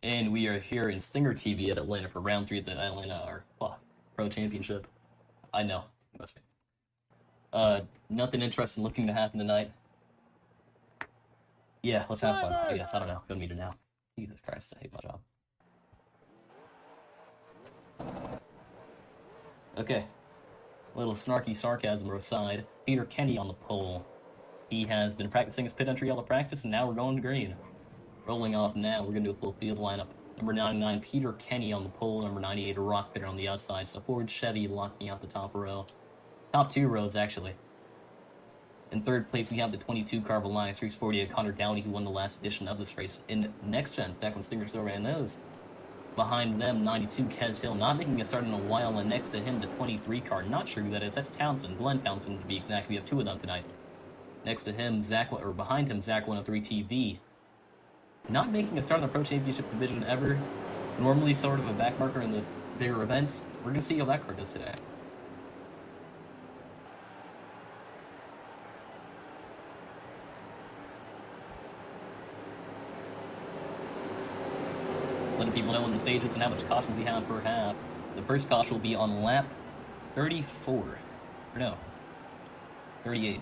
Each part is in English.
And we are here in Stinger TV at Atlanta for round 3 of the Atlanta Pro Championship. I know, it must be. Nothing interesting looking to happen tonight. Yeah, let's have fun. I guess, I don't know. Go to meter now. Jesus Christ, I hate my job. Okay. A little snarky sarcasm aside. Peter Kenny on the pole. He has been practicing his pit entry all the practice, and now we're going to green. Rolling off now, we're going to do a full field lineup. Number 99, Peter Kenny on the pole. Number 98, Rock Pitter on the outside. So Ford Chevy locking out the top row. Top 2 rows, actually. In third place, we have the 22 car of Alliance Race 48 Connor Downey, who won the last edition of this race in Next Gens, back when Stinger still ran those. Behind them, 92 Kez Hill, not making a start in a while, and next to him, the 23 car. Not sure who that is. That's Townsend, Glenn Townsend to be exact. We have 2 of them tonight. Next to him, behind him, Zach103 TV. Not making a start in the Pro Championship division ever. Normally sort of a backmarker in the bigger events. We're going to see how that car does today. Letting people know in the stages and how much cautions we have per half. The first caution will be on lap 34. Or no, 38.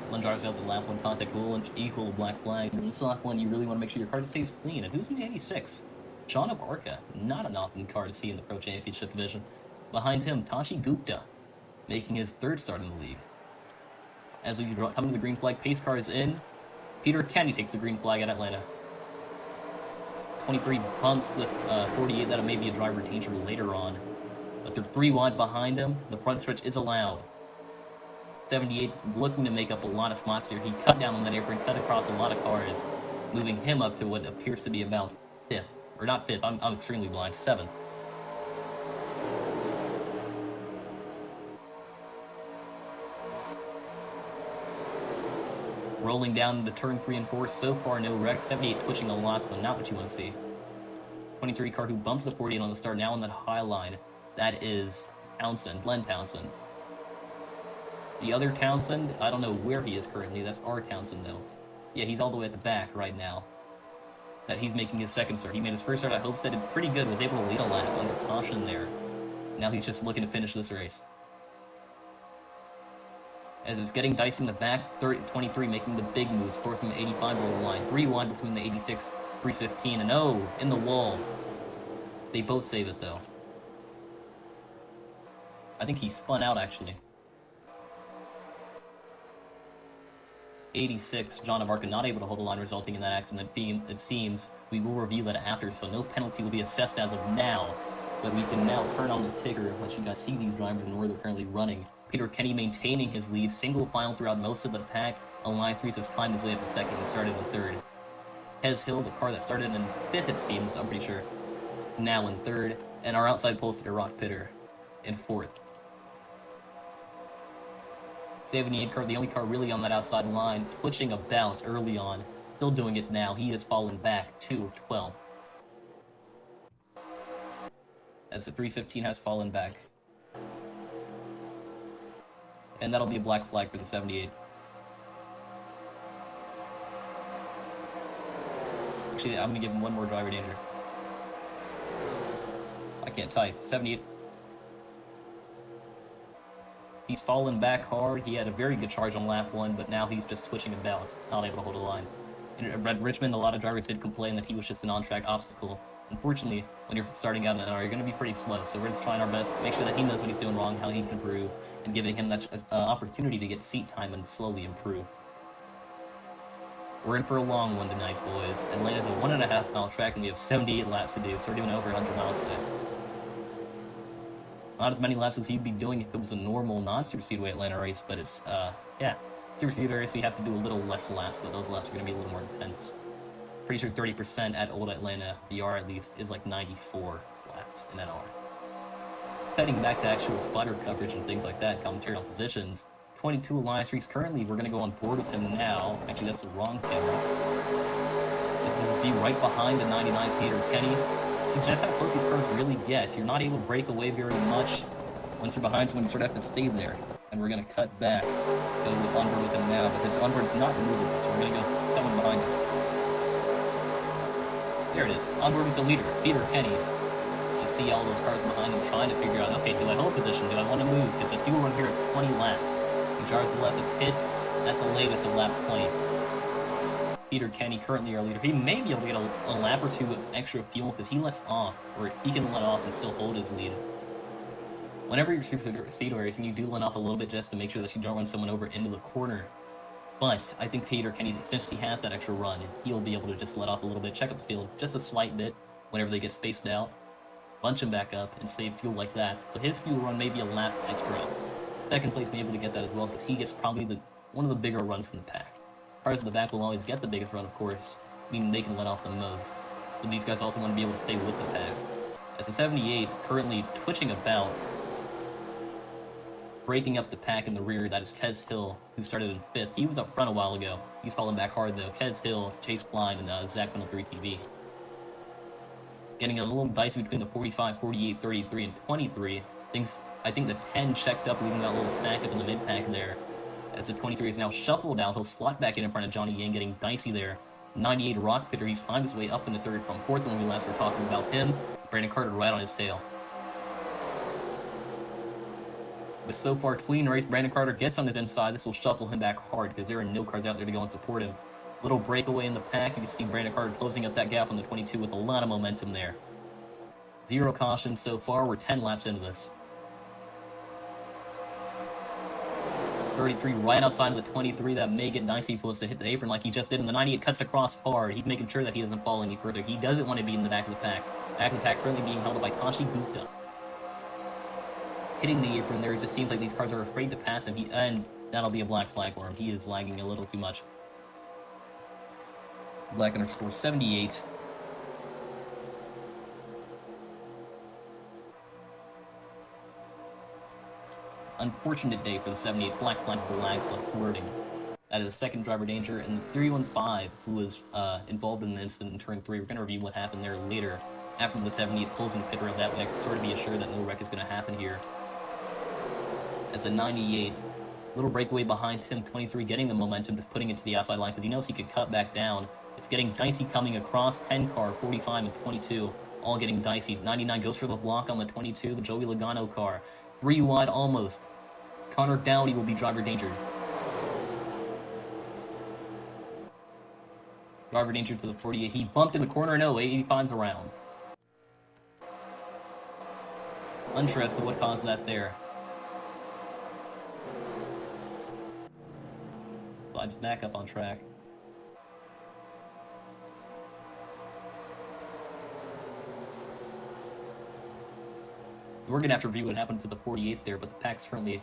One drives out the lap 1 contact rule, equal black flag. In this lap 1, you really want to make sure your car stays clean. And who's in the 86? Sean of Arca, not an often car to see in the Pro Championship division. Behind him, Tashi Gupta, making his 3rd start in the league. As we come to the green flag, pace car is in. Peter Kenny takes the green flag at Atlanta. 23 bumps the 48, that may be a driver danger later on. But they're 3 wide behind him. The front stretch is allowed. 78 looking to make up a lot of spots here. He cut down on that apron, cut across a lot of cars, moving him up to what appears to be about 5th. Or not 5th, I'm extremely blind, 7th. Rolling down the turn 3 and 4, so far no wrecks. 78 twitching a lot, but not what you want to see. 23 car who bumps the 48 on the start, now on that high line. That is Townsend, Glenn Townsend. The other Townsend, I don't know where he is currently. That's our Townsend, though. Yeah, he's all the way at the back right now. That he's making his 2nd start. He made his 1st start at Hopestead, did pretty good, was able to lead a lap under caution there. Now he's just looking to finish this race. As it's getting dicey in the back, 23 making the big moves, forcing the 85 over the line. 3 wide between the 86, 315, and oh, in the wall. They both save it, though. I think he spun out, actually. 86, John of Arca not able to hold the line, resulting in that accident. It seems we will review that after, so no penalty will be assessed as of now. But we can now turn on the ticker and let you guys see these drivers and where they're currently running. Peter Kenny maintaining his lead, single file throughout most of the pack. Alliance Reese has climbed his way up to 2nd and started in 3rd. Hez Hill, the car that started in 5th, it seems, I'm pretty sure, now in 3rd. And our outside poster, Rock Pitter, in 4th. 78 car, the only car really on that outside line, twitching about early on. Still doing it now. He has fallen back to 12. As the 315 has fallen back. And that'll be a black flag for the 78. Actually, I'm going to give him 1 more driver danger. I can't type. 78. He's fallen back hard. He had a very good charge on lap 1, but now he's just twitching about, not able to hold a line. In Red Richmond, a lot of drivers did complain that he was just an on-track obstacle. Unfortunately, when you're starting out in NR, you're going to be pretty slow, so we're just trying our best to make sure that he knows what he's doing wrong, how he can improve, and giving him that opportunity to get seat time and slowly improve. We're in for a long one tonight, boys. Atlanta's a 1.5 mile track, and we have 78 laps to do, so we're doing over 100 miles today. Not as many laps as you'd be doing if it was a normal non-Super Speedway Atlanta race, but it's, yeah. Super Speedway race, we have to do a little less laps, but those laps are going to be a little more intense. Pretty sure 30% at Old Atlanta, VR at least, is like 94 laps in NR. Heading back to actual spotter coverage and things like that, commentary on positions. 22 Alliance Reese currently, we're going to go on board with him now. Actually, that's the wrong camera. This is be right behind the 99 Peter Kenny. Suggests how close these cars really get. You're not able to break away very much. Once you're behind someone, you sort of have to stay there. And we're going to cut back. Go onboard with him now, but his onboard's not movable, so we're going to go someone behind him. There it is. Onboard with the leader, Peter Kenny. You see all those cars behind him trying to figure out, okay, do I hold position? Do I want to move? It's a fuel run here. It's 20 laps. He drives left to pit at the latest of lap 20. Peter Kenny, currently our leader. He may be able to get a lap or two extra fuel because he lets off, or he can let off and still hold his lead. Whenever you're super speedway racing, you do let off a little bit just to make sure that you don't run someone over into the corner. But I think Peter Kenny, since he has that extra run, he'll be able to just let off a little bit, check up the field just a slight bit whenever they get spaced out, bunch him back up, and save fuel like that. So his fuel run may be a lap extra. Second place may be able to get that as well because he gets probably one of the bigger runs in the pack. Cars in the back will always get the biggest run, of course, meaning they can let off the most. But these guys also want to be able to stay with the pack. As the 78 currently twitching about, breaking up the pack in the rear, that is Kez Hill, who started in 5th. He was up front a while ago. He's falling back hard though. Kez Hill, Chase Blind, and Zach 103 TV. Getting a little dicey between the 45, 48, 33, and 23. I think the 10 checked up, leaving that little stack up in the mid-pack there. As the 23 is now shuffled out, he'll slot back in front of Johnny Yang, getting dicey there. 98 Rock Pitter, he's climbed his way up into 3rd from 4th when we last were talking about him. Brandon Carter right on his tail. With so far clean race, Brandon Carter gets on his inside. This will shuffle him back hard because there are no cars out there to go and support him. Little breakaway in the pack. You can see Brandon Carter closing up that gap on the 22 with a lot of momentum there. 0 cautions so far. We're 10 laps into this. 33 right outside of the 23. That may get dicey if he was to hit the apron like he just did. And the 98 cuts across hard. He's making sure that he doesn't fall any further. He doesn't want to be in the back of the pack. Back of the pack currently being held up by Kashi Gupta. Hitting the apron there, it just seems like these cars are afraid to pass him, and that'll be a black flag for him. He is lagging a little too much. Black underscore 78. Unfortunate day for the 78. Black flag for lag plus wording. That is a second driver danger, and the 315, who was involved in an incident in turn 3. We're going to review what happened there later. After the 78 pulls in pit road, that way I can sort of be assured that no wreck is going to happen here. As a 98, little breakaway behind him, 23 getting the momentum, just putting it to the outside line because he knows he could cut back down. It's getting dicey coming across, 10 car, 45 and 22, all getting dicey. 99 goes for the block on the 22, the Joey Logano car. 3 wide almost. Connor Dowdy will be driver dangered. Driver danger to the 48. He bumped in the corner, no, 85's around. Unsure as to what caused that there. Slides back up on track. We're going to have to review what happened to the 48 there, but the pack's currently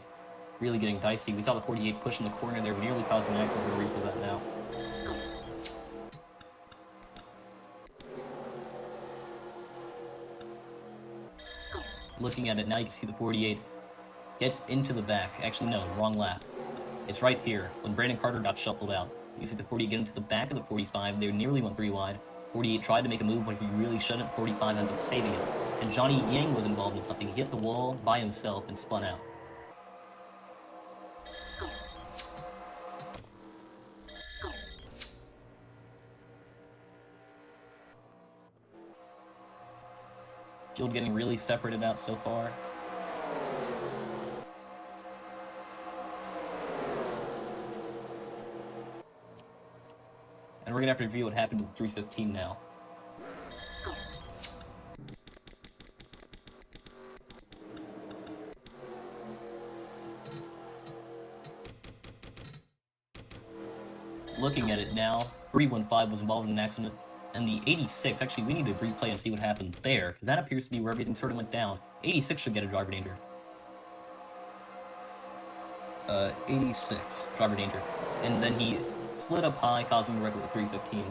really getting dicey. We saw the 48 push in the corner there, nearly causing an accident. We're going to replay that now. Looking at it now, you can see the 48 gets into the back. Actually, no, wrong lap. It's right here, when Brandon Carter got shuffled out. You see the 48 get into the back of the 45. They nearly went 3 wide. 48 tried to make a move when he really shouldn't. 45 ends up saving it. And Johnny Yang was involved in something. He hit the wall by himself and spun out. Field getting really separated out so far. And we're going to have to review what happened to the 315 now. Looking at it now, 315 was involved in an accident. And the 86, actually, we need to replay and see what happened there, because that appears to be where everything sort of went down. 86 should get a driver danger. 86, driver danger. And then he slid up high, causing the wreck with the 315.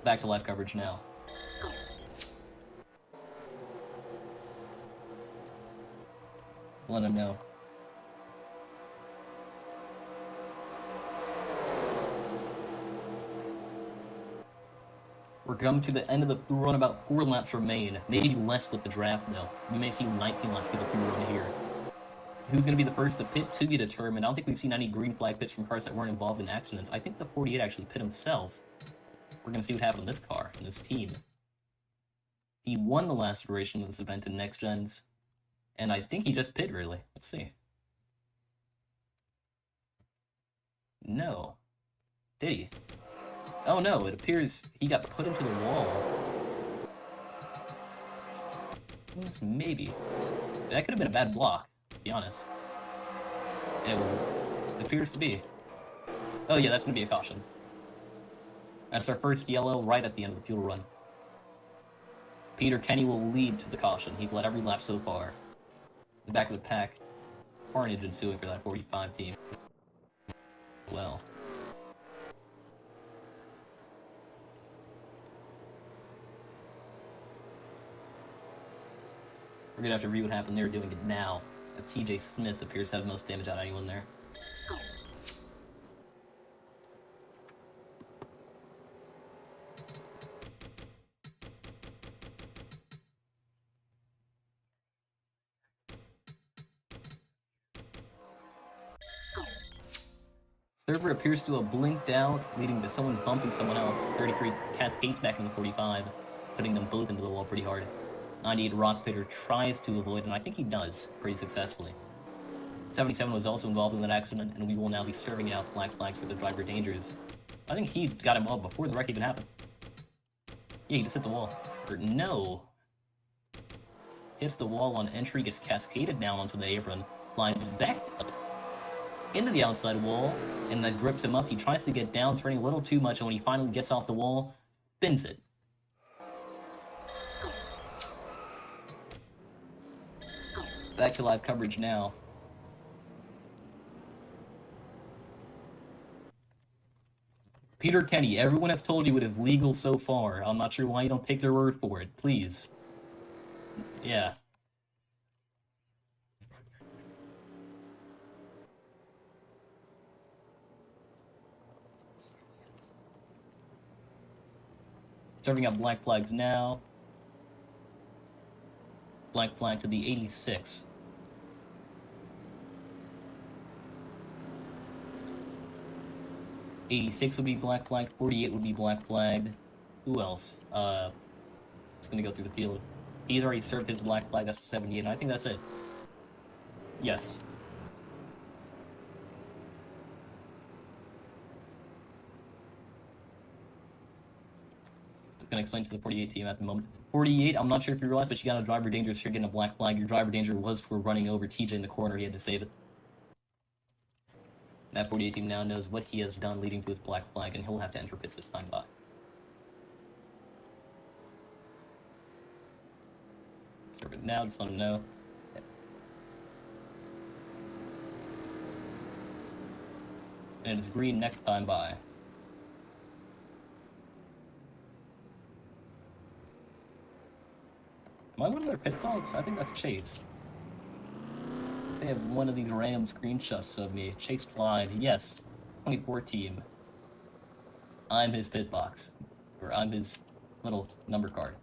Back to live coverage now. Let him know. We're coming to the end of the fuel run, about 4 laps remain. Maybe less with the draft, though. We may see 19 laps for the fuel run here. Who's going to be the first to pit to be determined? I don't think we've seen any green flag pits from cars that weren't involved in accidents. I think the 48 actually pit himself. We're going to see what happened in this car, in this team. He won the last iteration of this event in Next Gens. And I think he just pit, really. Let's see. No. Did he? Oh no, it appears he got put into the wall. Maybe. That could have been a bad block, to be honest. And it appears to be. Oh yeah, that's going to be a caution. That's our first yellow right at the end of the fuel run. Peter Kenny will lead to the caution. He's led every lap so far. The back of the pack, carnage ensuing for that 45 team. Well. We're gonna have to read what happened. They're doing it now, as TJ Smith appears to have the most damage out of anyone there. Server appears to have blinked out, leading to someone bumping someone else. 33 cascades back in the 45, putting them both into the wall pretty hard. 98 Rock Pitter tries to avoid, and I think he does pretty successfully. 77 was also involved in that accident, and we will now be serving out black flags for the driver dangers. I think he got involved before the wreck even happened. Yeah, he just hit the wall. Or no. Hits the wall on entry, gets cascaded down onto the apron, flies back up into the outside wall, and that grips him up. He tries to get down, turning a little too much, and when he finally gets off the wall, spins it. Back to live coverage now. Peter Kenny, everyone has told you it is legal so far. I'm not sure why you don't take their word for it. Please. Yeah. Serving up black flags now. Black flag to the 86. '86 would be black flagged. 48 would be black flagged. Who else? Just gonna go through the field. He's already served his black flag. That's 78, and I think that's it. Yes. Just gonna explain to the 48 team at the moment. 48, I'm not sure if you realize, but you got a driver danger, so you're getting a black flag. Your driver danger was for running over TJ in the corner. He had to save it. That 48 team now knows what he has done leading to his black flag, and he'll have to enter pits this time by. Serve it now, just let him know. And it is green next time by. Am I one of their pit stalls? I think that's Chase. They have one of these random screenshots of me. Chase live. Yes. 24 team. I'm his pit box. Or I'm his little number card.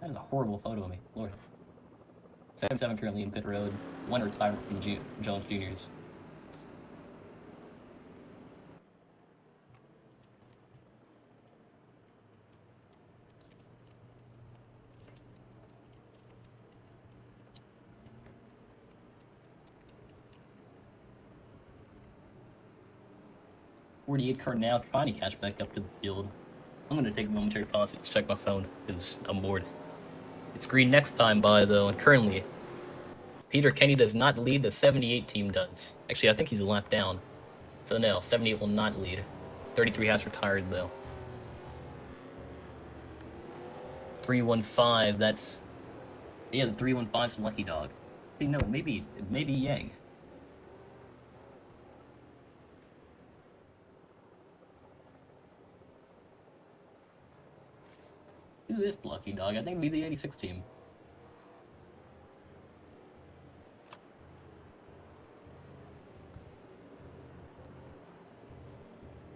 That is a horrible photo of me. Lord. 77 currently in pit road. One retired from Jones Juniors. .48 car now trying to catch back up to the field. I'm going to take a momentary pause to check my phone because I'm bored. It's green next time by, though, and currently Peter Kenny does not lead, the 78 team does. Actually, I think he's a lap down. So no, 78 will not lead. 33 has retired, though. 315, that's... Yeah, the 315's the lucky dog. Hey, no, maybe Yang. Who is Lucky Dog? I think it'd be the 86 team.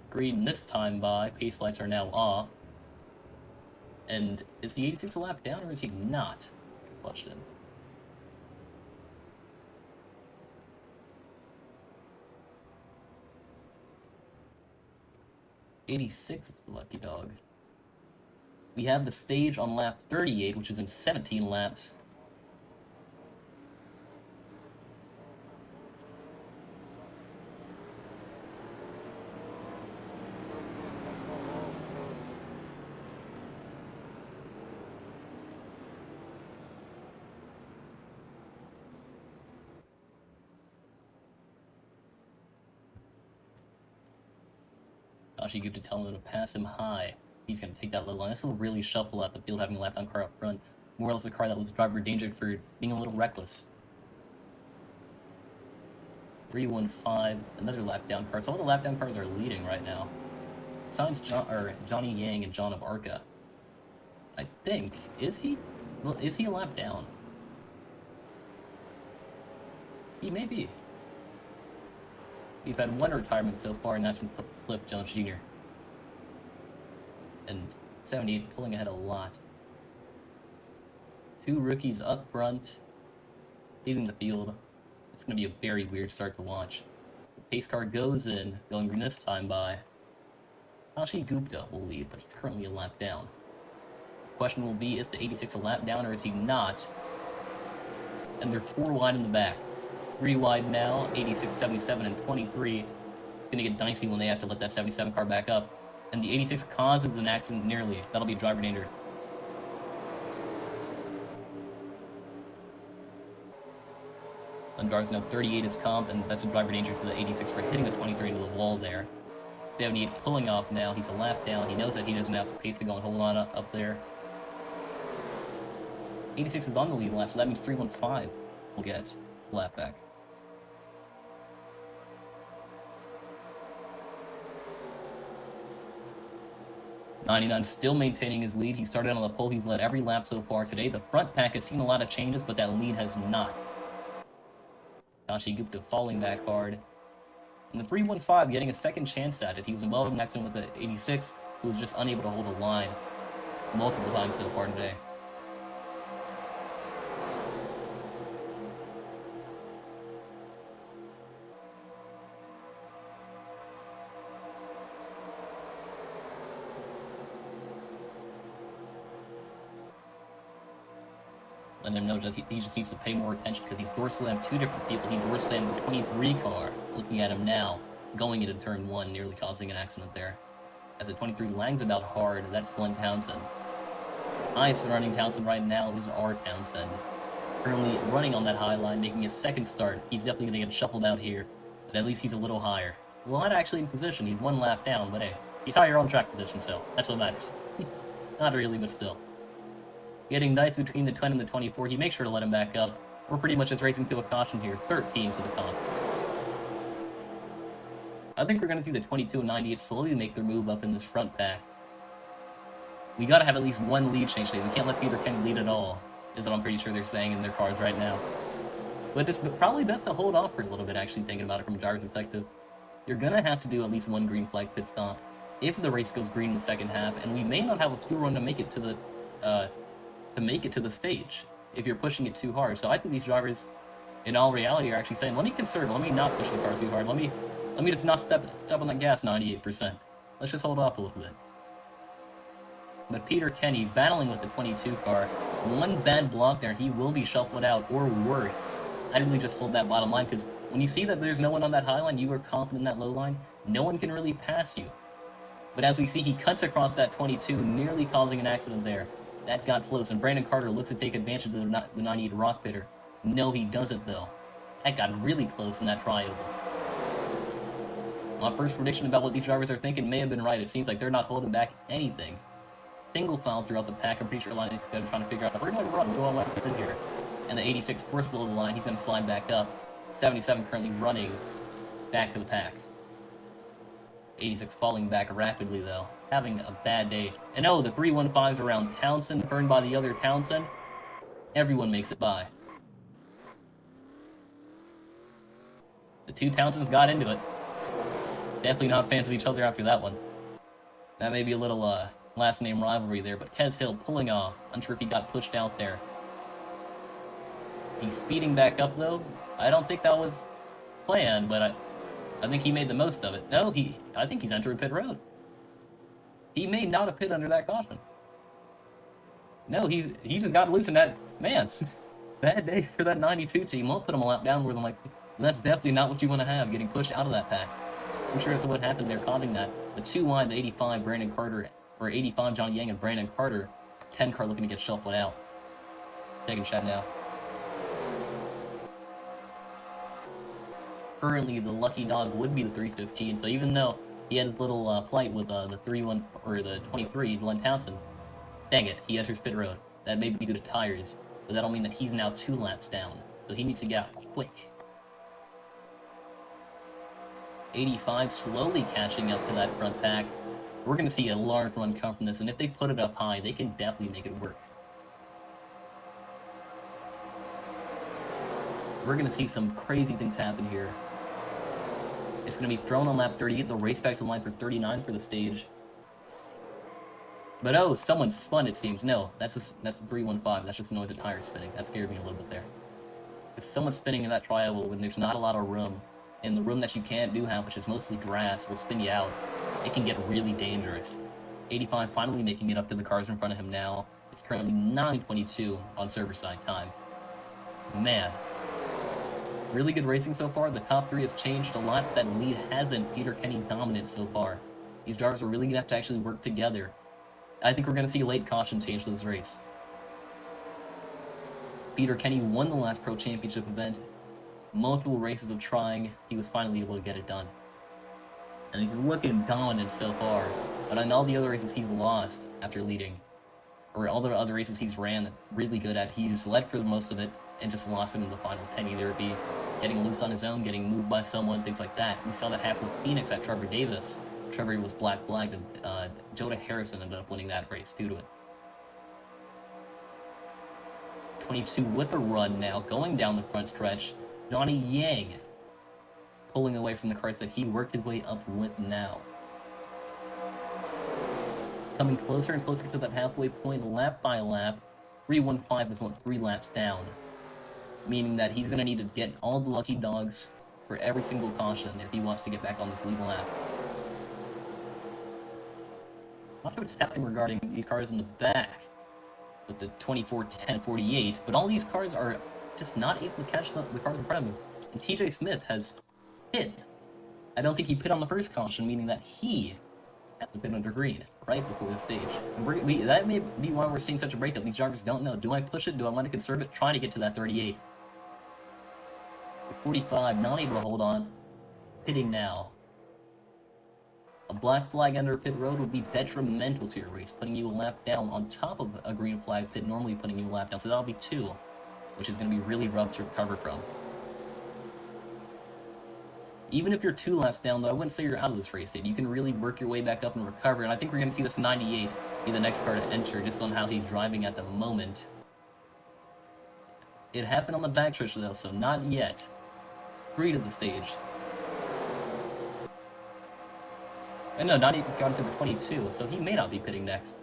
Green this time by. Pace lights are now off. And is the 86 a lap down, or is he not? That's the question. '86 is the lucky dog. We have the stage on lap 38, which is in 17 laps. You have to tell him to pass him high. He's going to take that low line. This will really shuffle out the field, having a lap down car up front. More or less a car that was driver endangered for being a little reckless. 315, another lap down car. So all the lap down cars are leading right now. Besides Johnny Yang and John of Arca. I think, is he a lap down? He may be. We've had one retirement so far, and that's from Cliff Jones Jr. And 78 pulling ahead a lot. Two rookies up front, leading the field. It's going to be a very weird start to watch. The pace car goes in, going green this time by Tashi Gupta will lead, but he's currently a lap down. The question will be, is the 86 a lap down, or is he not? And they're 4 wide in the back. 3 wide now, 86, 77, and 23. It's going to get dicey when they have to let that 77 car back up. And the 86 causes an accident nearly. That'll be driver danger. Ungar's now 38 is comp, and that's a driver danger to the 86 for hitting the 23 into the wall there. 78 pulling off now. He's a lap down. He knows that he doesn't have the pace to go and hold on up there. 86 is on the lead lap, so that means 315 will get a lap back. 99 still maintaining his lead. He started on the pole. He's led every lap so far today. The front pack has seen a lot of changes, but that lead has not. Tashi Gupta falling back hard. And the 315 getting a second chance at it. He was involved in an accident with the 86, who was just unable to hold a line multiple times so far today. Let him know that he just needs to pay more attention, because he door slammed 2 different people. He door slammed the 23 car, looking at him now, going into turn 1, nearly causing an accident there. As the 23 langs about hard, that's Glenn Townsend. Highest running Townsend right now is R. Townsend. Currently running on that high line, making his second start. He's definitely going to get shuffled out here, but at least he's a little higher. Well, not actually in position. He's 1 lap down, but hey, he's higher on track position, so that's what matters. Not really, but still. Getting nice between the 10 and the 24. He makes sure to let him back up. We're pretty much just racing to a caution here. 13 to the comp. I think we're going to see the 22 and 98 slowly make their move up in this front pack. We got to have at least one lead change today. We can't let Peter Kenny lead at all, is what I'm pretty sure they're saying in their cars right now. But it's probably best to hold off for a little bit, actually, thinking about it from a driver's perspective. You're going to have to do at least one green flag pit stop if the race goes green in the second half, and we may not have a fuel run to make it to the stage if you're pushing it too hard. So I think these drivers, in all reality, are actually saying, let me conserve, let me not push the car too hard, let me just not step on that gas 98%. Let's just hold off a little bit. But Peter Kenny battling with the 22 car, one bad block there, he will be shuffled out, or worse. I really just hold that bottom line, because when you see that there's no one on that high line, you are confident in that low line, no one can really pass you. But as we see, he cuts across that 22, nearly causing an accident there. That got close, and Brandon Carter looks to take advantage of the 98 rock pitter. No, he doesn't, though. That got really close in that trioval. My first prediction about what these drivers are thinking may have been right. It seems like they're not holding back anything. Single file throughout the pack. I'm pretty sure a lot of these guys are trying to figure out, we're going to run, go on left in here. And the 86 first below the line, he's going to slide back up. 77 currently running back to the pack. 86 falling back rapidly, though. Having a bad day. And oh, the 315s around Townsend, burned by the other Townsend. Everyone makes it by. The 2 Townsends got into it. Definitely not fans of each other after that one. That may be a little last name rivalry there, but Kez Hill pulling off. Unsure if he got pushed out there. He's speeding back up though. I don't think that was planned, but I think he made the most of it. No, I think he's entering pit road. He may not have pit under that caution. No, he just got loose in that. Man, bad day for that 92 team. Won't put him a lap down where I'm like, that's definitely not what you want to have, getting pushed out of that pack. I'm sure as to what happened there causing that. The 2 wide, the 85 Brandon Carter, or 85 Johnny Yang and Brandon Carter, 10 car looking to get shuffled out. Taking shot now. Currently, the lucky dog would be the 315, so even though he had his little plight with the 3-1 or the 23, Glenn Townsend, dang it, he enters pit road. That may be due to tires, but that'll mean that he's now 2 laps down, so he needs to get out quick. 85 slowly catching up to that front pack. We're going to see a large run come from this, and if they put it up high, they can definitely make it work. We're going to see some crazy things happen here. It's going to be thrown on lap 38. They'll race back to the line for 39 for the stage. But oh, someone spun, it seems. No, that's the 315. That's just the noise of tires spinning. That scared me a little bit there. If someone's spinning in that tri-oval when there's not a lot of room, and the room that you can't do have, which is mostly grass, will spin you out, it can get really dangerous. 85 finally making it up to the cars in front of him now. It's currently 9:22 on server side time. Man. Really good racing so far. The top 3 has changed a lot. That lead hasn't. Peter Kenny dominant so far. These drivers are really going to have to actually work together. I think we're going to see a late caution change to this race. Peter Kenny won the last Pro Championship event. Multiple races of trying, he was finally able to get it done. And he's looking dominant so far. But in all the other races he's lost after leading, or all the other races he's ran really good at, he just led for most of it and just lost it in the final 10. Either it be getting loose on his own, getting moved by someone, things like that. We saw that happen with Phoenix at Trevor Davis. Trevor was black flagged, and Joda Harrison ended up winning that race due to it. 22 with a run now, going down the front stretch. Johnny Yang pulling away from the cars that he worked his way up with now. Coming closer and closer to that halfway point, lap by lap. 315 is 3 laps down, meaning that he's going to need to get all the lucky dogs for every single caution if he wants to get back on this lead lap. Not sure what's happening regarding these cars in the back with the 24, 10, 48, but all these cars are just not able to catch the cars in front of him. And TJ Smith has pit. I don't think he pit on the first caution, meaning that he has to pit under green right before the stage. And that may be why we're seeing such a breakup. These drivers don't know. Do I push it? Do I want to conserve it? Trying to get to that 38. 45, not able to hold on. Pitting now. A black flag under pit road would be detrimental to your race, putting you a lap down on top of a green flag pit, normally putting you a lap down. So that'll be 2, which is going to be really rough to recover from. Even if you're 2 laps down, though, I wouldn't say you're out of this race. You can really work your way back up and recover. And I think we're going to see this 98 be the next car to enter, just on how he's driving at the moment. It happened on the backstretch, though, so not yet. 3 to the stage. And no, 98 has gotten to the 22, so he may not be pitting next.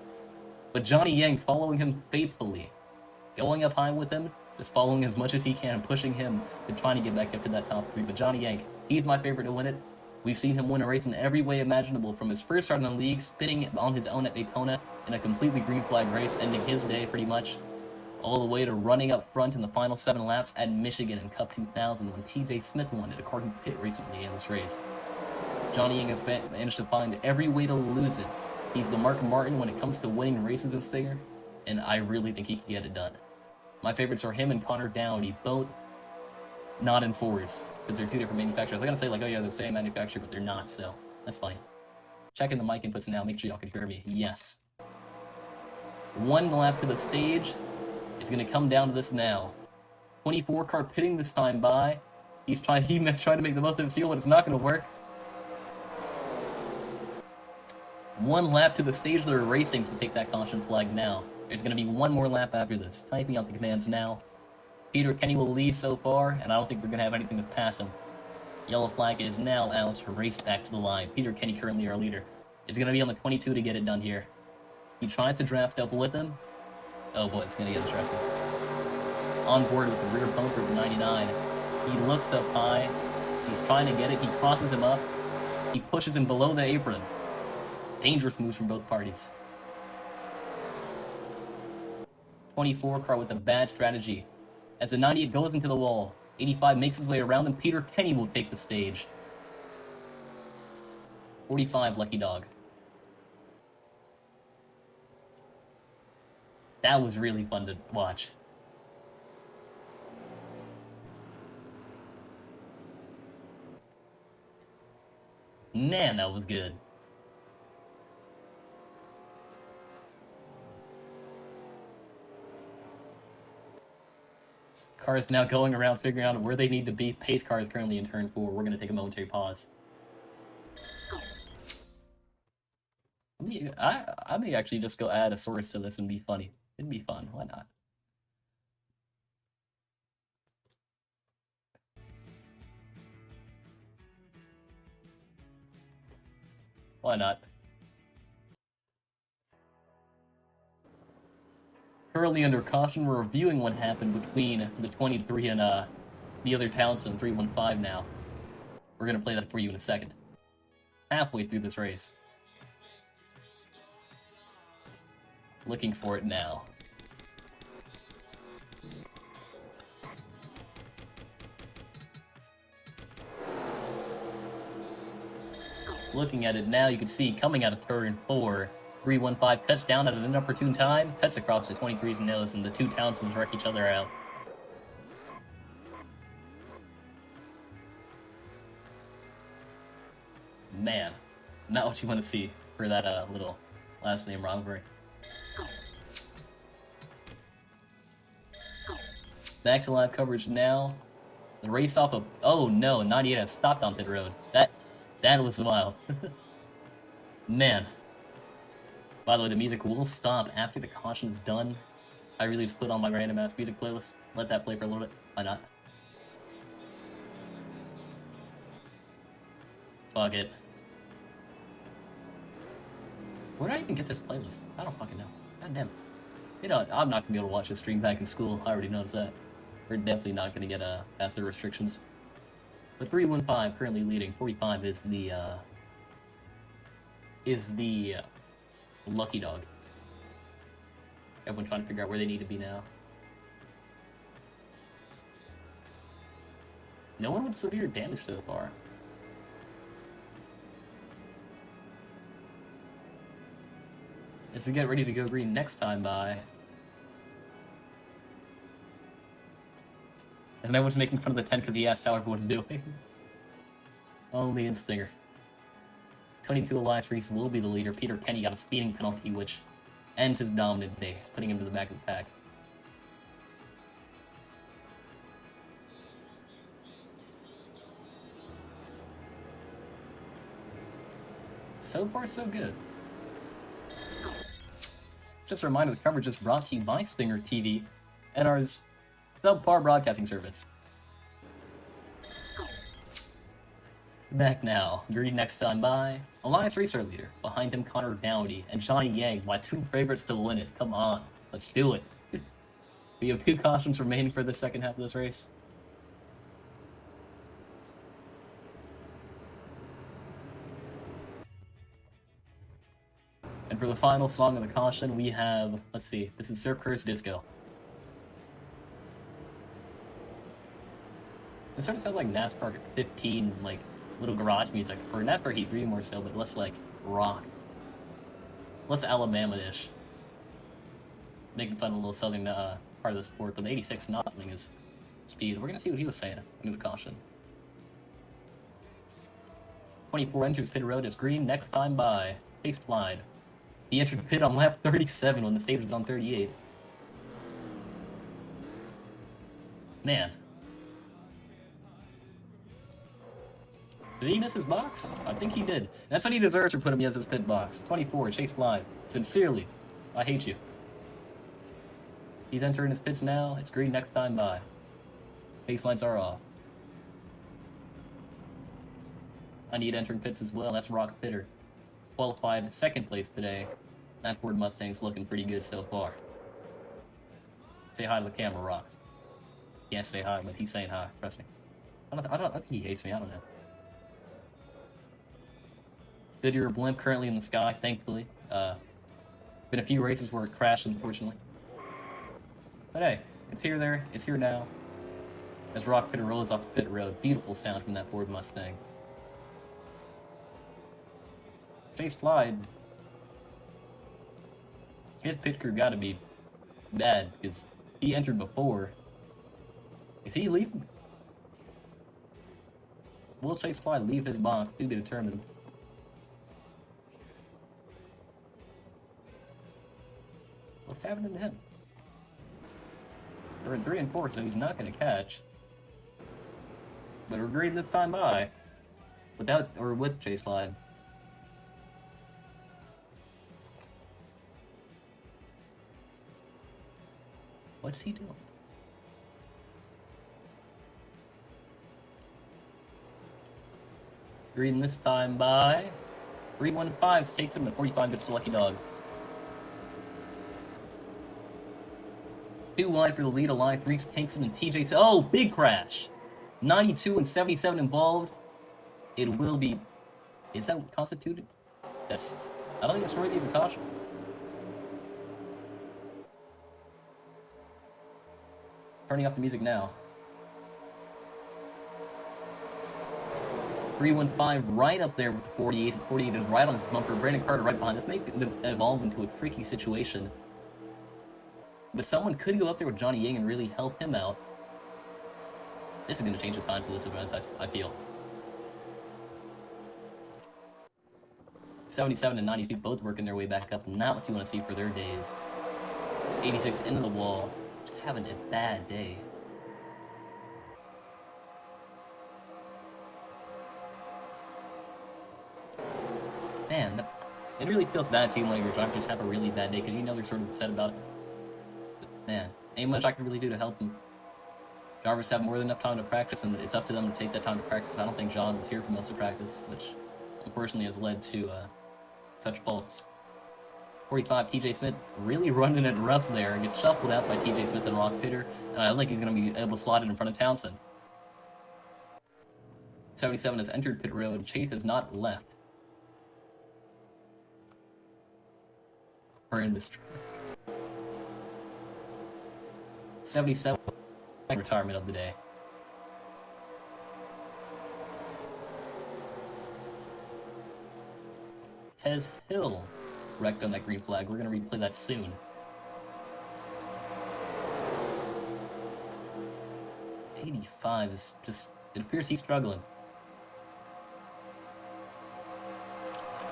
But Johnny Yang following him faithfully. Going up high with him, just following as much as he can, pushing him and trying to get back up to that top 3. But Johnny Yang, he's my favorite to win it. We've seen him win a race in every way imaginable, from his first start in the league, spinning on his own at Daytona in a completely green flag race, ending his day pretty much, all the way to running up front in the final 7 laps at Michigan in Cup 2000 when TJ Smith won it, according to pit recently in this race. Johnny Yang has managed to find every way to lose it. He's the Mark Martin when it comes to winning races in Stinger, and I really think he can get it done. My favorites are him and Connor Downey, both not in Fords, because they're 2 different manufacturers. I'm going to say, like, oh yeah, they're the same manufacturer, but they're not, so that's fine. Checking the mic inputs now, make sure y'all can hear me. Yes. 1 lap to the stage. It's going to come down to this now. 24 car pitting this time by. He tried to make the most of his seal, but it's not going to work. 1 lap to the stage. They're racing to take that caution flag now. There's going to be 1 more lap after this. Typing out the commands now. Peter Kenny will lead so far, and I don't think they're going to have anything to pass him. Yellow flag is now out to race back to the line. Peter Kenny currently our leader. It's going to be on the 22 to get it done here. He tries to draft up with him. Oh boy, it's gonna get interesting. On board with the rear bumper of the 99. He looks up high. He's trying to get it. He crosses him up. He pushes him below the apron. Dangerous moves from both parties. 24 car with a bad strategy. As the 98 goes into the wall, 85 makes his way around and Peter Kenny will take the stage. 45, Lucky Dog. That was really fun to watch. Man, that was good. Cars now going around figuring out where they need to be. Pace car is currently in turn 4. We're going to take a momentary pause. I may actually just go add a source to this and be funny. It'd be fun. Why not? Why not? Currently under caution, we're reviewing what happened between the 23 and the other Townsend 315 now. We're going to play that for you in a second. Halfway through this race. Looking for it now. Looking at it now, you can see coming out of turn 4, 315 cuts down at an inopportune time, cuts across the 23's nose, and the two Townsends wreck each other out. Man, not what you want to see for that little last name rivalry. Back to live coverage now. The race off of... Oh no, 98 has stopped on pit road. That was wild. Man. By the way, the music will stop after the caution is done. I really just put on my random ass music playlist. Let that play for a little bit. Why not? Fuck it. Where did I even get this playlist? I don't fucking know. God damn it. You know, I'm not gonna be able to watch this stream back in school. I already noticed that. We're definitely not gonna get past the restrictions. But 315 currently leading. 45 is the Lucky Dog. Everyone trying to figure out where they need to be now. No one with severe damage so far. As we get ready to go green next time by. And everyone's making fun of the 10 because he asked how everyone's doing. Only in Stinger. 22 Elias Reese will be the leader. Peter Kenny got a speeding penalty, which ends his dominant day, putting him to the back of the pack. So far, so good. Just a reminder, the coverage is brought to you by Stinger TV, NR's subpar broadcasting service. Back now. Green next time by Alliance Racer leader. Behind him, Connor Dowdy and Johnny Yang. My two favorites to win it. Come on. Let's do it. We have 2 cautions remaining for the second half of this race. And for the final song of the caution, we have, let's see, this is Surf Curse Disco. It sort of sounds like NASCAR 15, like, little garage music, or NASCAR Heat 3 more so, but less like rock. Less Alabama-ish. Making fun of a little southern part of the sport, but the 86 not having his speed. We're gonna see what he was saying under the caution. 24 enters pit road as green next time by Pace Blind. He entered the pit on lap 37 when the stage was on 38. Man. Did he miss his box? I think he did. That's what he deserves for putting me as his pit box. 24, Chase Blind. Sincerely, I hate you. He's entering his pits now. It's green next time by. Baselines are off. I need entering pits as well. That's Rock Pitter. Qualified second place today. That Ford Mustang's looking pretty good so far. Say hi to the camera, Rock. Can't say hi, but he's saying hi. Trust me. I think he hates me. I don't know. Goodyear blimp currently in the sky, thankfully. Been a few races where it crashed, unfortunately. But hey, it's here now. As Rock Pitter rolls off the pit road. Beautiful sound from that Ford Mustang. Chase Clyde. His pit crew gotta be bad, because he entered before. Is he leaving? Will Chase Clyde leave his box to be determined? What's happening to him? We're in 3 and 4, so he's not going to catch. But we're green this time by. Without, or with Chase Clyde. What's he doing? Green this time by 315 takes him to 45, gets the lucky dog. 2 wide for the lead, Alliance Reese Kingston and TJ. Oh, big crash! 92 and 77 involved. It will be. Is that constituted? Yes. I don't think it's worthy of a caution. Turning off the music now. 315 right up there with the 48. 48 is right on his bumper. Brandon Carter right behind. This may evolve into a tricky situation. But someone could go up there with Johnny Yang and really help him out. This is going to change the times of this event, I feel. 77 and 92 both working their way back up. Not what you want to see for their days. 86 into the wall. Just having a bad day. Man, it really feels bad seeing one of your drivers just have a really bad day because you know they're sort of upset about it. But man, ain't much I can really do to help them. Drivers have more than enough time to practice, and it's up to them to take that time to practice. I don't think John was here for most of practice, which unfortunately has led to such faults. 45, TJ Smith really running it rough there. Gets shuffled out by TJ Smith and Rock Pitter, and I don't think he's going to be able to slide it in front of Townsend. 77 has entered pit road, and Chase has not left. We're in this track. 77, retirement of the day. Tez Hill wrecked on that green flag. We're going to replay that soon. '85 is just, it appears he's struggling.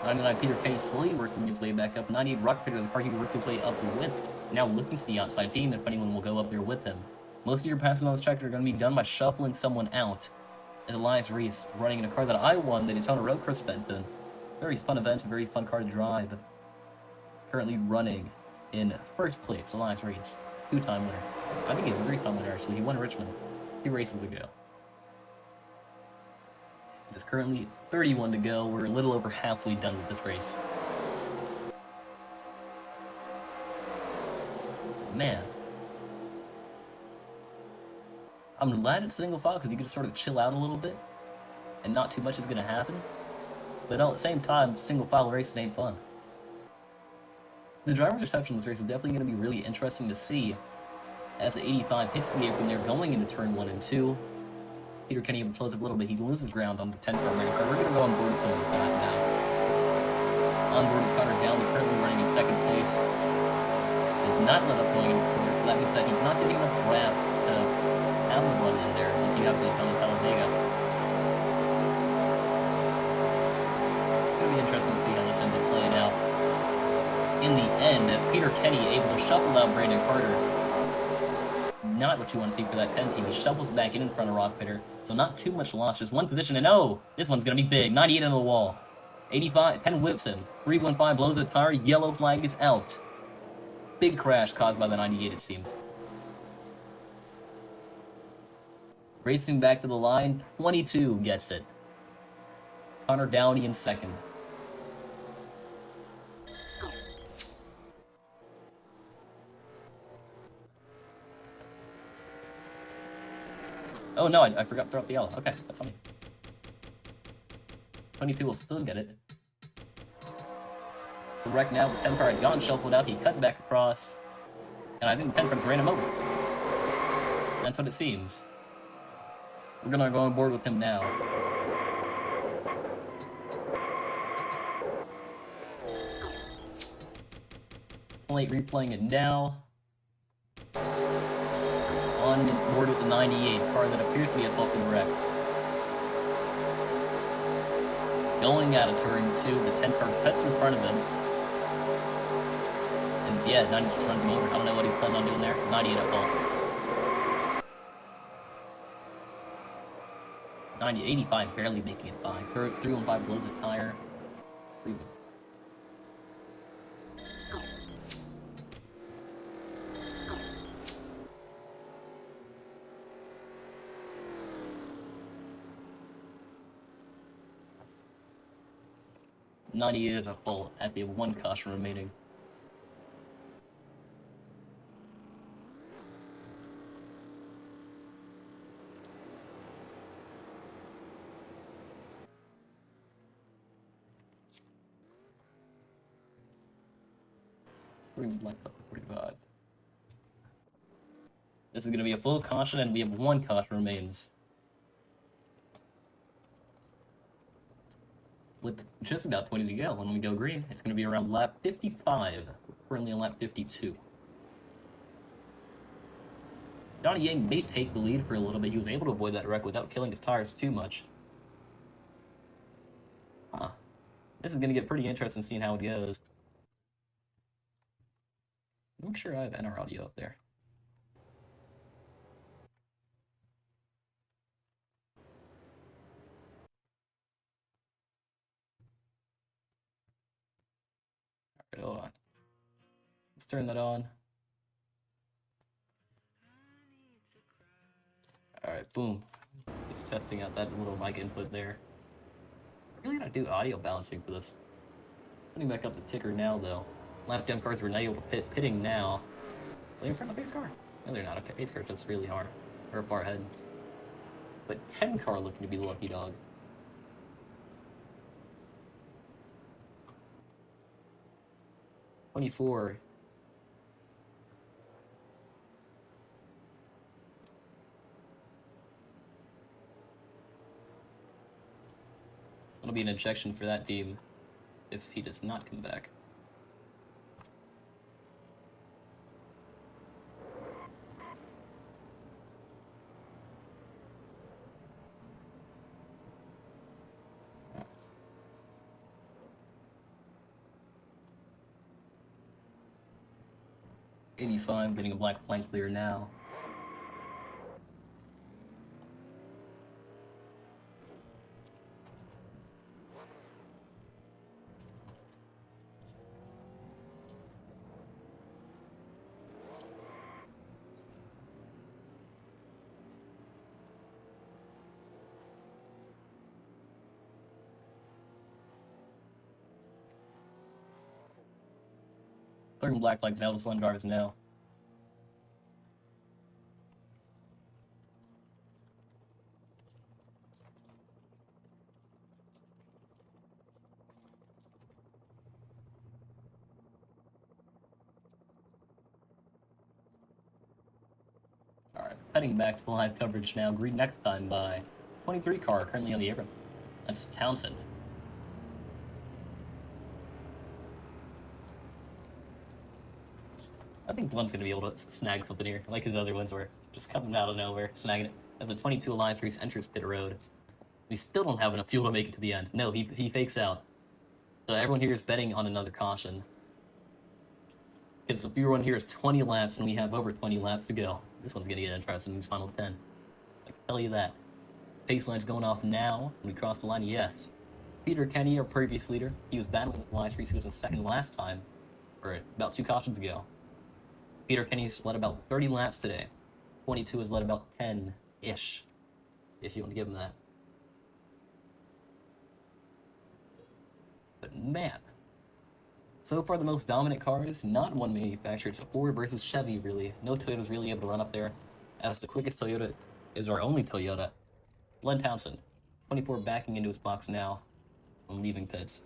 99 Peter Kenny slowly working his way back up. 98 Rock Pitter, the car he worked his way up with. Now looking to the outside, seeing if anyone will go up there with him. Most of your passes on this track are going to be done by shuffling someone out. And Elias Reese running in a car that I won, the Daytona Road Course Fenton. Very fun event, a very fun car to drive. Currently running in first place, Elias Reese. 2-time winner. I think he's a 3-time winner, actually. He won Richmond 2 races ago. It is currently 31 to go. We're a little over halfway done with this race. Man. I'm glad it's single file because you can sort of chill out a little bit and not too much is going to happen. But at the same time, single file racing ain't fun. The driver's reception of this race is definitely going to be really interesting to see as the 85 hits the apron there going into turn 1 and 2. Peter Kenny able to close up a little bit. He loses ground on the 10 car American car. We're going to go on board with some of these guys now. On board with Connor Downey, currently running in second place. Does not let up going into corner, so that means that he's not getting enough draft to have the run in there like you have to on Talladega. It's going to be interesting to see how this ends up playing out. In the end, as Peter Kenny able to shuffle out Brandon Carter. Not what you want to see for that 10 team. He shuffles back in front of Rock Pitter, so not too much loss, just one position, and oh, this one's going to be big. 98 on the wall. 85, 10 whips him. 315 blows the tire, yellow flag is out. Big crash caused by the 98, it seems. Racing back to the line, 22 gets it. Connor Downey in second. Oh no, I forgot to throw out the yellow. Okay, that's funny. 22 will still get it. The wreck now, the 10 car had gone shuffled out, he cut back across, and I think the 10 cars ran him over. That's what it seems. We're gonna go on board with him now. Replaying it now. On board with the 98 car that appears to be at fault for the wreck. Going out of turn 2, the 10 car cuts in front of him. And yeah, 90 just runs him over. I don't know what he's planning on doing there. 98 at fault. 85 barely making it by. 315 blows a tire. 98 is a full, as we have 1 caution remaining. Like 45. This is going to be a full caution, and we have 1 caution remains. With just about 20 to go, when we go green, it's going to be around lap 55. We're currently on lap 52. Donnie Yang may take the lead for a little bit. He was able to avoid that wreck without killing his tires too much. Huh. This is going to get pretty interesting seeing how it goes. Make sure I have NR audio up there. Alright, hold on. Let's turn that on. Alright, boom. It's testing out that little mic input there. I really gotta do audio balancing for this. Putting back up the ticker now, though. Lap down cars were not able to pitting now. Are they in front of the pace car? No, they're not. Okay, pace car just really hard. Or far ahead. But 10 car looking to be the lucky dog. '24. It'll be an injection for that team if he does not come back. '85 getting a black plank clear now. Third black flags now, just 1 drivers now. Alright, heading back to live coverage now. Green next time by 23 car, currently on the apron. That's Townsend. I think Glenn's gonna be able to snag something here, like his other ones were just coming out of nowhere, snagging it. As the 22 Alliance Race enters pit road, we still don't have enough fuel to make it to the end. No, he fakes out. So everyone here is betting on another caution. Because the fuel run here is 20 laps, and we have over 20 laps to go. This one's gonna get interesting in these final 10. I can tell you that. Pace line's going off now, and we cross the line, yes. Peter Kenny, our previous leader, he was battling with Alliance Race, he was in second last time, or about 2 cautions ago. Peter Kenny's led about 30 laps today. 22 has led about 10-ish, if you want to give him that. But man, so far the most dominant cars, not one manufacturer. It's a Ford versus Chevy, really. No Toyota's really able to run up there as the quickest Toyota is our only Toyota. Glenn Townsend, 24, backing into his box now. I'm leaving pits.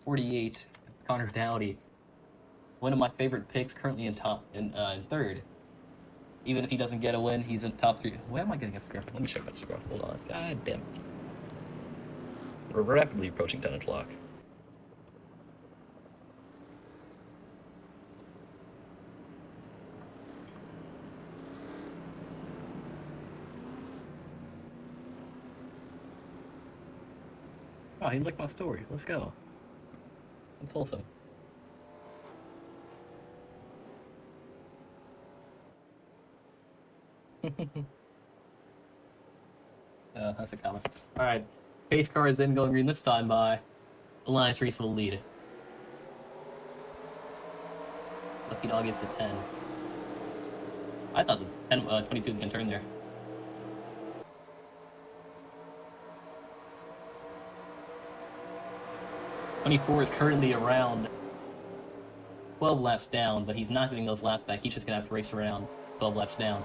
'48, Connor Dowdy. One of my favorite picks, currently in third. Even if he doesn't get a win, he's in top 3. Where am I getting a score? Let me check that score. Hold on. God damn it. We're rapidly approaching 10 o'clock. Oh, he liked my story. Let's go. That's awesome. That's a comment. Alright. Pace car is in, going green this time by Alliance Reese will lead. Lucky Dog gets to 10. I thought the 22 was going to turn there. '24 is currently around 12 laps down, but he's not getting those laps back. He's just going to have to race around 12 laps down.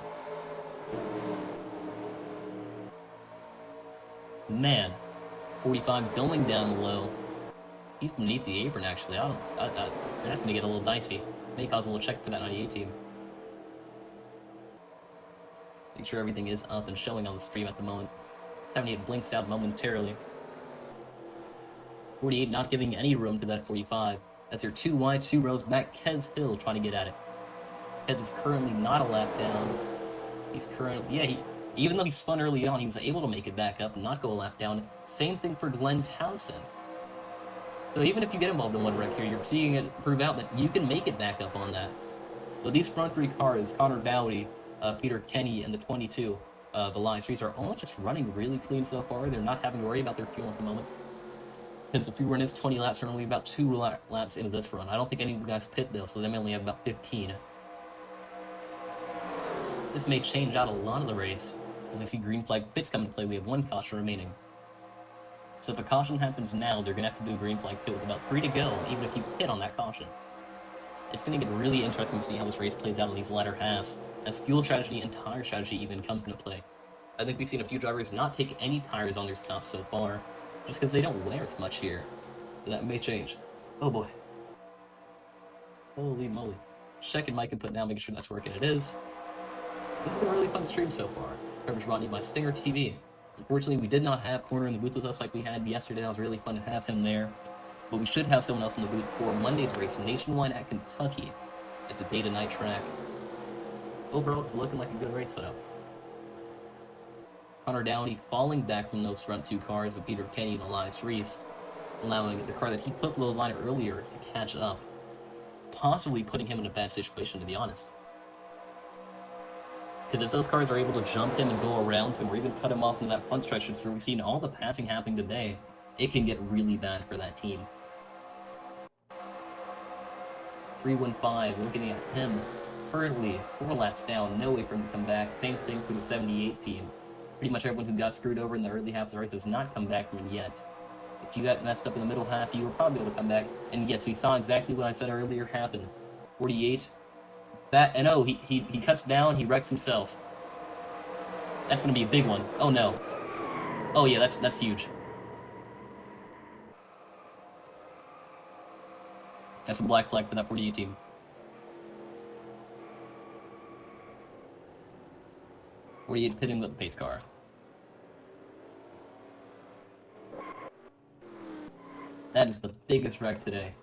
Man, 45 going down low. He's beneath the apron, actually. That's going to get a little dicey. May cause a little check for that 98 team. Make sure everything is up and showing on the stream at the moment. 78 blinks out momentarily. 48 not giving any room to that 45. As they're 2 wide, 2 rows back. Kez Hill trying to get at it. Kez is currently not a lap down. He's currently, even though he spun early on, he was able to make it back up and not go a lap down. Same thing for Glenn Townsend. So even if you get involved in one wreck here, you're seeing it prove out that you can make it back up on that. So these front 3 cars, Connor Dowdy, Peter Kenny, and the 22 of Alliance Reese, are all just running really clean so far. They're not having to worry about their fuel at the moment. Because if we were in his 20 laps, we're only about 2 laps into this run. I don't think any of the guys pit though, so they may only have about 15. This may change out a lot of the race. As we see green flag pits come into play, we have 1 caution remaining. So if a caution happens now, they're going to have to do a green flag pit with about 3 to go, even if you pit on that caution. It's going to get really interesting to see how this race plays out in these latter halves, as fuel strategy and tire strategy even comes into play. I think we've seen a few drivers not take any tires on their stops so far, just because they don't wear as much here. But that may change. Oh boy. Holy moly. Checking mic input now, making sure that's working. It is. This has been a really fun stream so far. Coverage brought to you by Stinger TV. Unfortunately, we did not have Corner in the booth with us like we had yesterday. It was really fun to have him there. But we should have someone else in the booth for Monday's race, Nationwide at Kentucky. It's a day-to-night track. Overall, it's looking like a good race setup. Connor Dowdy falling back from those front 2 cars with Peter Kenny and Elias Reese, allowing the car that he put below the line earlier to catch up, possibly putting him in a bad situation, to be honest. Because if those cars are able to jump him and go around him, or even cut him off in that front stretch, where we've seen all the passing happening today, it can get really bad for that team. 315, looking at him, currently 4 laps down, no way for him to come back. Same thing for the 78 team. Pretty much everyone who got screwed over in the early half of the race has not come back from it yet. If you got messed up in the middle half, you were probably able to come back. And yes, we saw exactly what I said earlier happen. 48. And oh, he cuts down, he wrecks himself. That's gonna be a big one. Oh no. Oh yeah, that's huge. That's a black flag for that 48 team. '48 pitting with the pace car. That is the biggest wreck today.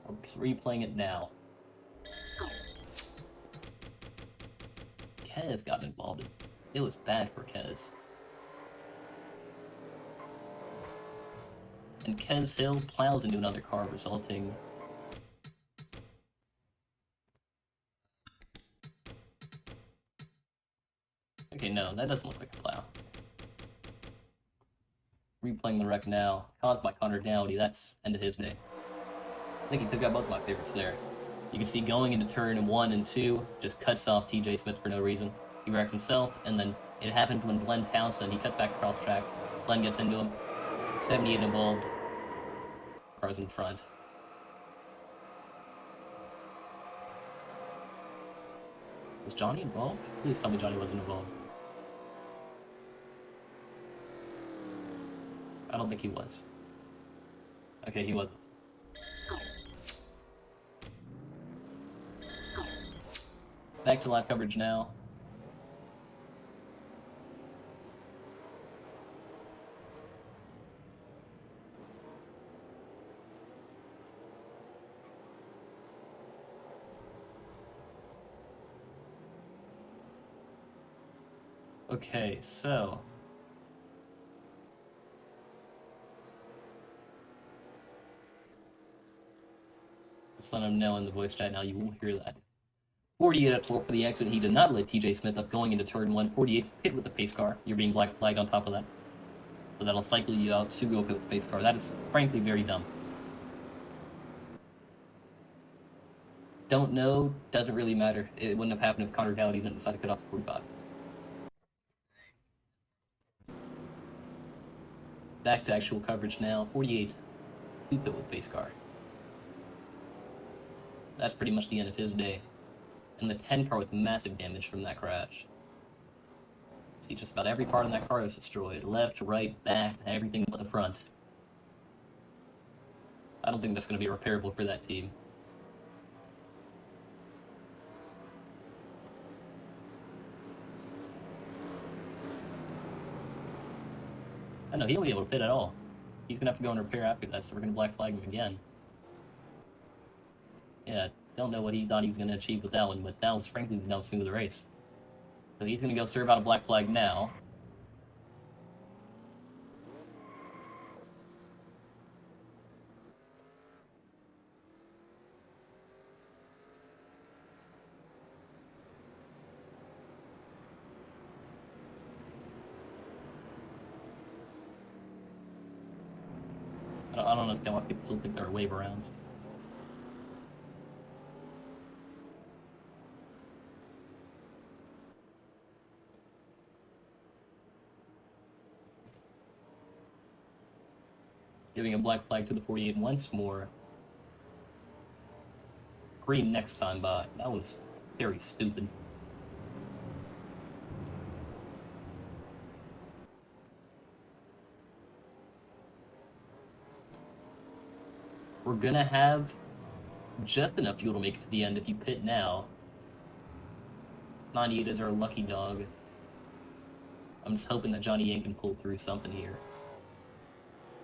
I'm replaying it now. Kez got involved. It was bad for Kez. And Kez Hill plows into another car, resulting... Okay, no, that doesn't look like a plow. Replaying the wreck now, caused by Connor Dowdy. That's end of his day. I think he took out both of my favorites there. You can see going into turn 1 and 2, just cuts off TJ Smith for no reason. He wrecks himself, and then it happens when Glenn Townsend, he cuts back across the track. Glenn gets into him. 78 involved. Cars in front. Was Johnny involved? Please tell me Johnny wasn't involved. I don't think he was. Okay, he wasn't. Back to live coverage now. Okay, so just let him know in the voice chat now, you won't hear that. 48 at 4 for the exit. He did not let TJ Smith up going into turn 1. 48 pit with the pace car. You're being black flagged on top of that. So that'll cycle you out to go pit with the pace car. That is frankly very dumb. Don't know, doesn't really matter. It wouldn't have happened if Connor Dowdy didn't decide to cut off the 45. Back to actual coverage now. 48 to pit with pace car. That's pretty much the end of his day. And the 10 car with massive damage from that crash. See, just about every part in that car is destroyed. Left, right, back, everything but the front. I don't think that's going to be repairable for that team. I know, he won't be able to pit at all. He's going to have to go and repair after that, so we're going to black flag him again. Yeah, don't know what he thought he was going to achieve with that one, but that was frankly the dumbest move of the race. So he's going to go serve out a black flag now. I don't understand why people still think there are wave arounds. Giving a black flag to the 48 once more. Green next time by. That was very stupid. We're gonna have just enough fuel to make it to the end if you pit now. 98 is our lucky dog. I'm just hoping that Johnny Yang can pull through something here.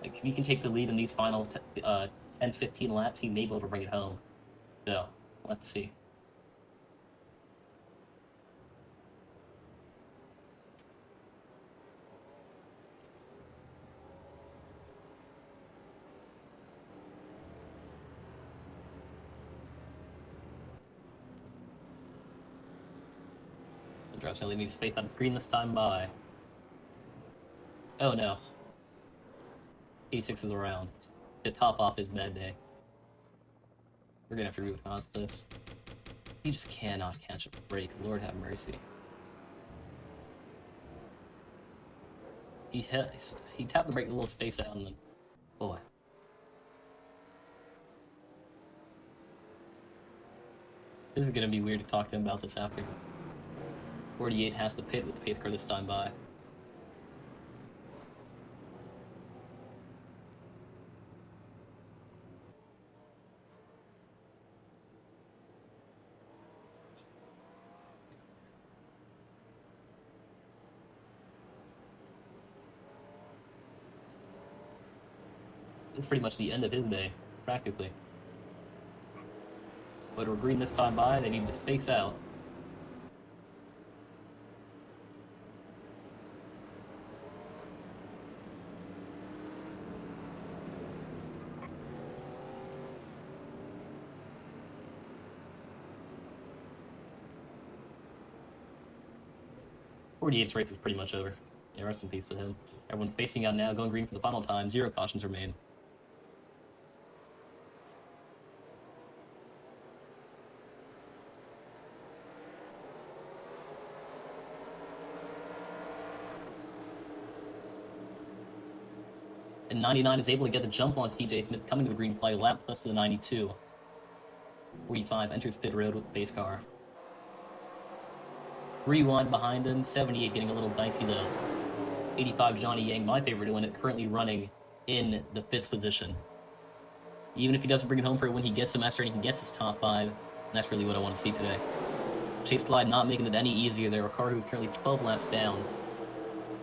Like, if he can take the lead in these final 10-15 laps, he may be able to bring it home. So, let's see. Interesting, leaving space on the screen this time by. Oh no. 86 is around. To top off his bad day. We're gonna have to root cause this. He just cannot catch a break. Lord have mercy. He tapped the brake a little space out and then. Boy. This is gonna be weird to talk to him about this after. 48 has to pit with the pace car this time by. It's pretty much the end of his day, practically. But we're green this time by, they need to space out. .48's race is pretty much over. Yeah, rest in peace to him. Everyone's spacing out now, going green for the final time. 0 cautions remain. And 99 is able to get the jump on TJ Smith coming to the green flag, lap plus to the 92. 45 enters pit road with the pace car. 3 wide behind him, 78 getting a little dicey though. 85 Johnny Yang, my favorite to win it, currently running in the 5th position. Even if he doesn't bring it home for it when he gets the master and he gets his top 5, and that's really what I want to see today. Chase Clyde not making it any easier there. A car who's currently 12 laps down.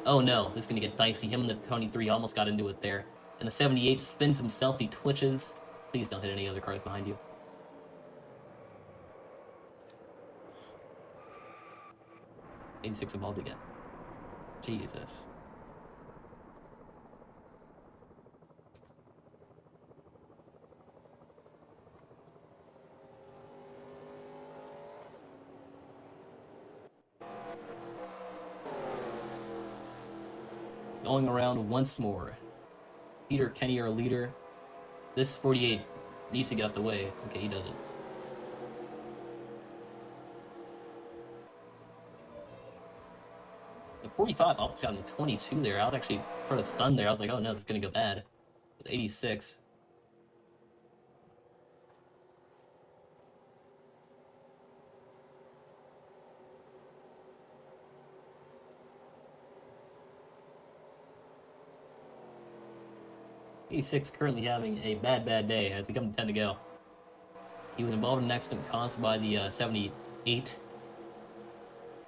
Oh no, this is going to get dicey. Him and the 23 almost got into it there. And the 78 spins himself, he twitches. Please don't hit any other cars behind you. '86 evolved again. Jesus. Going around once more. Peter, Kenny are leader. This 48 needs to get out the way. Okay, he doesn't. The 45 almost got him 22 there. I was actually sort of stunned there. I was like, oh no, this is going to go bad. With 86. '86 currently having a bad day as we come to 10 to go. He was involved in an accident caused by the 78.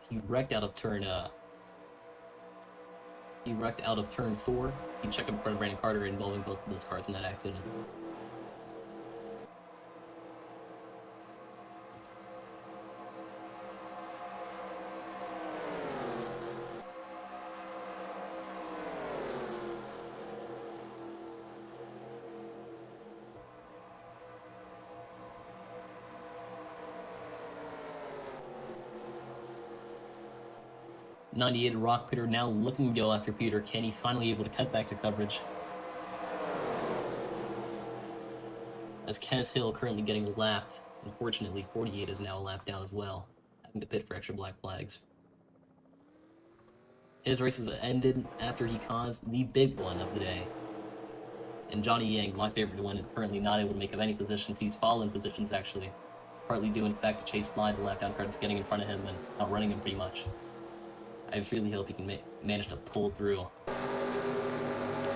He wrecked out of turn 4. He checked up in front of Brandon Carter, involving both of those cars in that accident. '98 Rock Pitter now looking to go after Peter Kenny, finally able to cut back to coverage. As Kenneth Hill currently getting lapped. Unfortunately, 48 is now a lap down as well, having to pit for extra black flags. His races ended after he caused the big one of the day. And Johnny Yang, my favorite to win it, currently not able to make up any positions. He's fallen positions actually, partly due in fact to Chase Fly, the lap down car that's getting in front of him and outrunning him pretty much. I just really hope he can manage to pull through.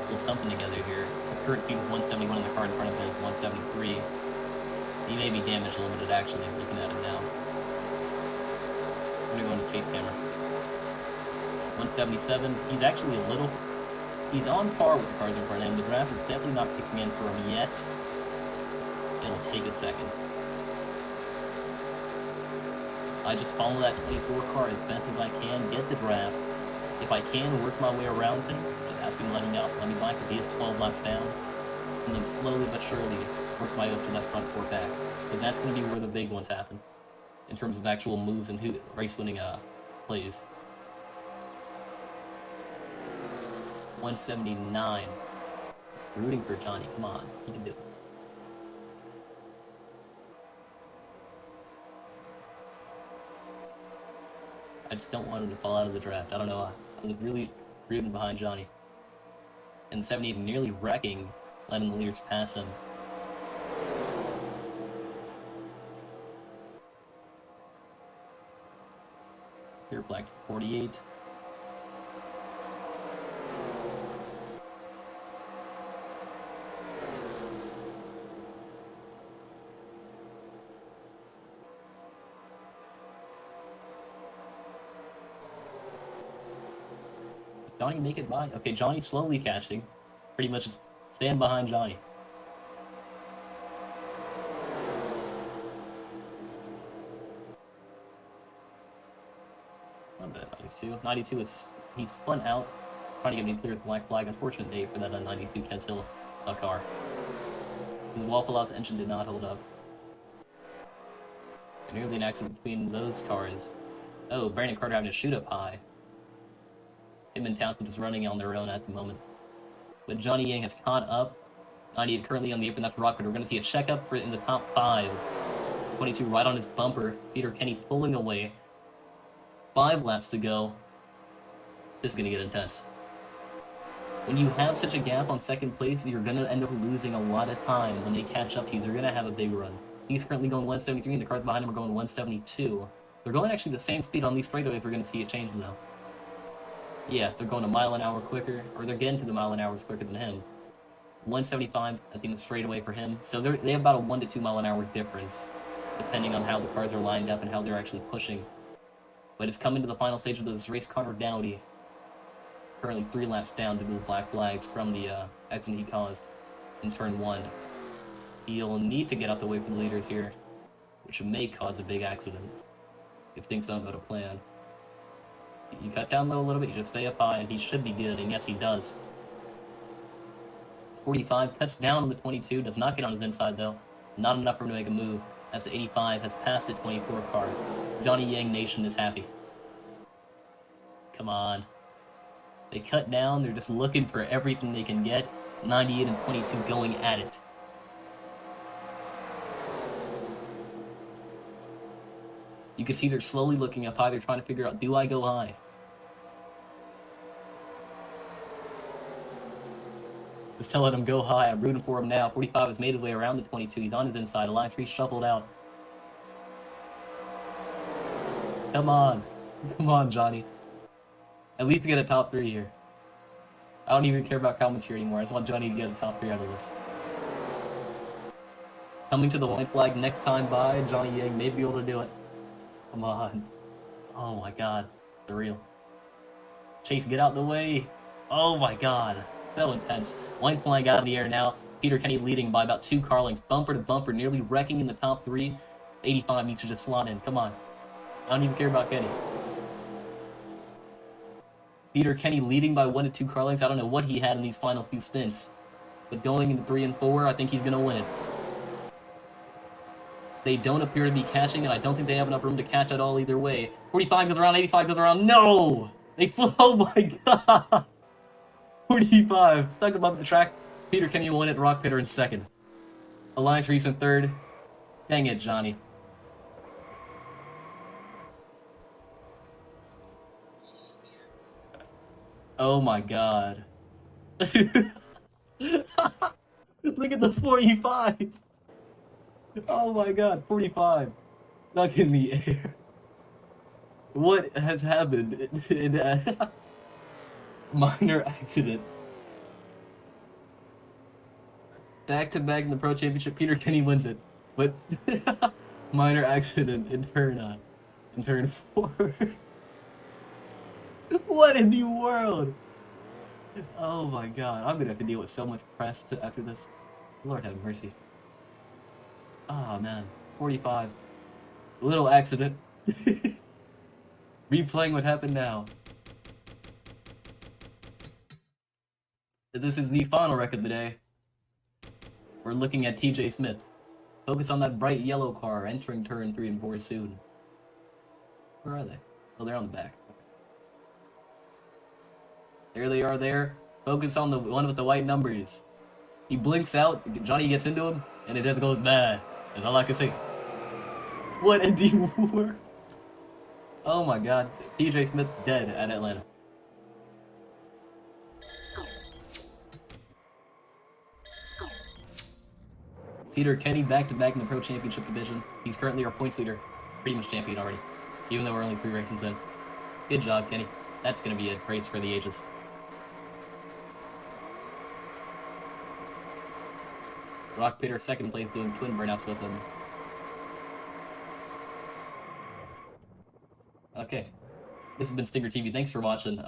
Pull something together here. His current speed is 171 and the car in front of him is 173. He may be damage limited actually, looking at him now. I'm gonna go into chase camera. 177. He's actually a little... He's on par with the cars in front of him. The draft is definitely not kicking in for him yet. It'll take a second. I just follow that 24 car as best as I can, get the draft. If I can, work my way around him, just ask him to let me by, because he is 12 laps down. And then slowly but surely work my way up to that front 4 back. Because that's going to be where the big ones happen, in terms of actual moves and who race-winning plays. 179. Rooting for Johnny, come on, he can do it. I just don't want him to fall out of the draft. I don't know. I'm just really rooting behind Johnny. And 78 nearly wrecking, letting the leaders pass him. Clear black to 48. Johnny make it by? Okay, Johnny's slowly catching. Pretty much just stand behind Johnny. Not bad, 92. 92 is... He's spun out. Trying to get me clear with black flag. Unfortunate day for that 92 Kens Hill car. His Waffle House engine did not hold up. Nearly an accident between those cars. Oh, Brandon Carter having to shoot up high. Him and Townsend just running on their own at the moment. But Johnny Yang has caught up. 98 currently on the apron, that's Rockford. We're going to see a checkup for in the top 5. 22 right on his bumper. Peter Kenny pulling away. 5 laps to go. This is going to get intense. When you have such a gap on second place, you're going to end up losing a lot of time when they catch up to you. They're going to have a big run. He's currently going 173, and the cars behind him are going 172. They're going actually the same speed on these straightaways. We're going to see it change now. Yeah, they're going a mile an hour quicker, or they're getting to the mile an hour quicker than him. 175, I think, is straightaway for him. So they have about a 1 to 2 mile an hour difference, depending on how the cars are lined up and how they're actually pushing. But it's coming to the final stage of this race. Connor Dowdy, currently 3 laps down due to the black flags from the accident he caused in turn 1. He'll need to get out the way from the leaders here, which may cause a big accident if things don't go to plan. You cut down low a little bit, you just stay up high, and he should be good, and yes, he does. 45 cuts down on the 22, does not get on his inside though. Not enough for him to make a move, as the 85 has passed the 24 car. Johnny Yang Nation is happy. Come on. They cut down, they're just looking for everything they can get. 98 and 22 going at it. You can see they're slowly looking up high, they're trying to figure out, do I go high? Just telling him go high, I'm rooting for him now. 45 has made his way around the 22, he's on his inside, Alliance 3 shuffled out. Come on. Come on, Johnny. At least get a top 3 here. I don't even care about commentary anymore, I just want Johnny to get a top 3 out of this. Coming to the white flag next time by, Johnny Yang may be able to do it. Come on. Oh my god. Surreal. Chase, get out of the way. Oh my god. So intense. White flag out of the air now. Peter Kenny leading by about 2 car lengths. Bumper to bumper, nearly wrecking in the top 3. 85 needs to just slot in. Come on. I don't even care about Kenny. Peter Kenny leading by 1 to 2 car lengths. I don't know what he had in these final few stints. But going into 3 and 4, I think he's going to win it. They don't appear to be catching, and I don't think they have enough room to catch at all either way. 45 goes around, 85 goes around. No! They flew. Oh my god! 45. Stuck above the track. Peter Kenny will win it. Rock Pitter in second. Alliance Reese in third. Dang it, Johnny. Oh my god. Look at the 45. Oh my god, 45. Stuck in the air. What has happened? Minor accident. Back to back in the Pro Championship, Peter Kenny wins it. But minor accident in turn 4. What in the world? Oh my god, I'm gonna have to deal with so much press after this. Lord have mercy. Ah, man. 45. Little accident. Replaying what happened now. This is the final wreck of the day. We're looking at TJ Smith. Focus on that bright yellow car entering turn 3 and 4 soon. Where are they? Oh, they're on the back. Okay. There they are there. Focus on the one with the white numbers. He blinks out, Johnny gets into him, and it just goes bad. That's all I can say. What in the world? Oh my god. TJ Smith dead at Atlanta. Peter Kenny back-to-back in the Pro Championship division. He's currently our points leader. Pretty much champion already. Even though we're only 3 races in. Good job, Kenny. That's going to be a race for the ages. Rock Peter second place doing twin burnouts with him. Okay. This has been Stinger TV. Thanks for watching.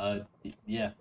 Yeah.